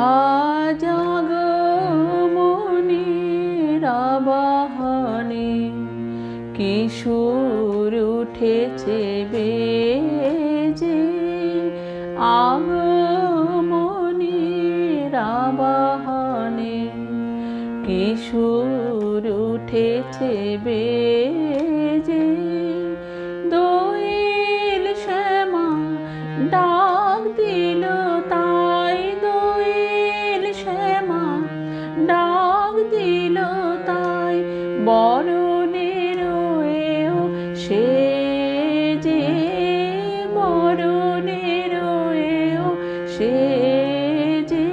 আজ আগমনীর আবাহনে কিশোর উঠেছে বেজে, আগমনীর আবাহনে কিশোর উঠেছে বেজে। দোয়েল শ্যামা ডাক দিল তাই, দোয়েল শ্যামা ডাক দিল তাই, বরণের এও সেজে, বরণের এও সেজে।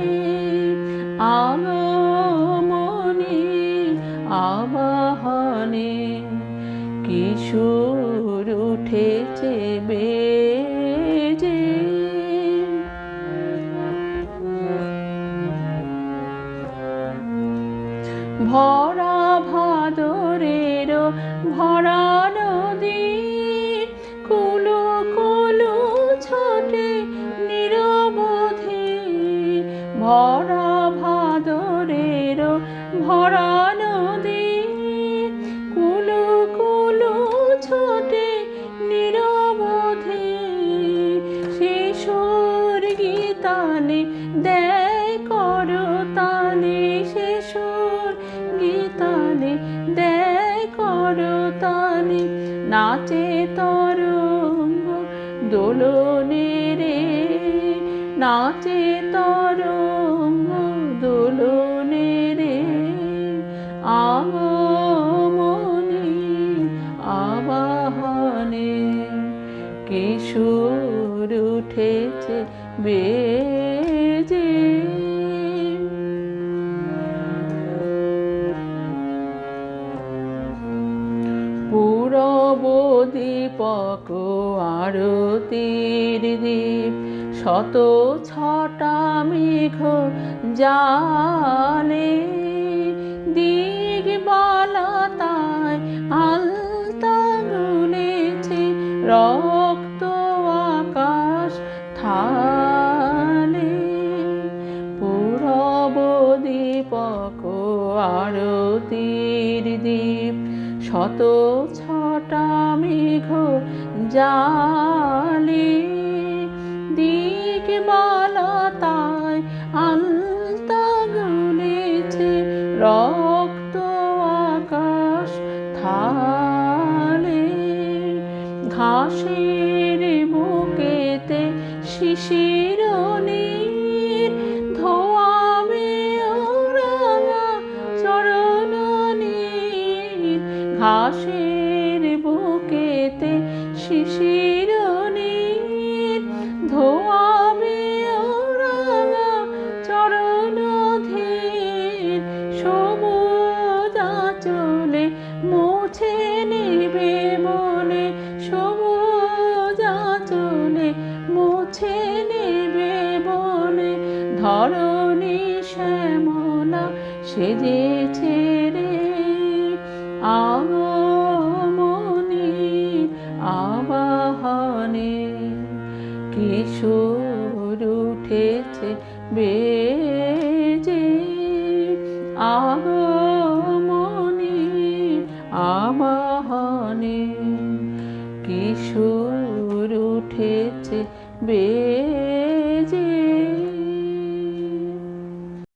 আগমনীর আবাহনে কিশোর উঠেছে বেজে। ভরা ভাদরের ভরা নদী, কুলো কুলো ছোটে নিরবধি। ভরা ভাদরের ভরা নদী, কুলো কুলো ছোটে নিরবধি। শিশুর গীতালে দেয় করতালি, শিশুর গীতালে দেয় করতালি। নাচে তরঙ্গ দোলনে রে, নাচে তরঙ্গ দোলনে রে। আগমনীর আবাহনে কিশোর উঠেছে বেজে। পূরব দীপক আরতির দীপ, শত ছটা মেঘ জালে। দিগবালাতায় আলতা গুলেছে, রক্ত আকাশ থালে। পূরব দীপক আরতির দীপ, শত ছটা মেঘ জালে। দিগবালাতায় আলতা গুলেছে, রক্ত আকাশ থালে। ঘাসের বুকেতে শিশির নীর, ধোয়াবে রাঙা চরণ নীর। ঘাসের বুকেতে শিশির নীর, ধোয়াবে রাঙা চরণ ধীর। সবুজ আঁচলে মুছে নেবে বলে, সবুজ আঁচলে মুছে নেবে বলে। ধরণী শ্যামলা সেজেছে রে, আগমনীর আবাহনে কিশোর উঠেছে বেজে। আগমনীর আবাহনে কিশোর উঠেছে বেজে।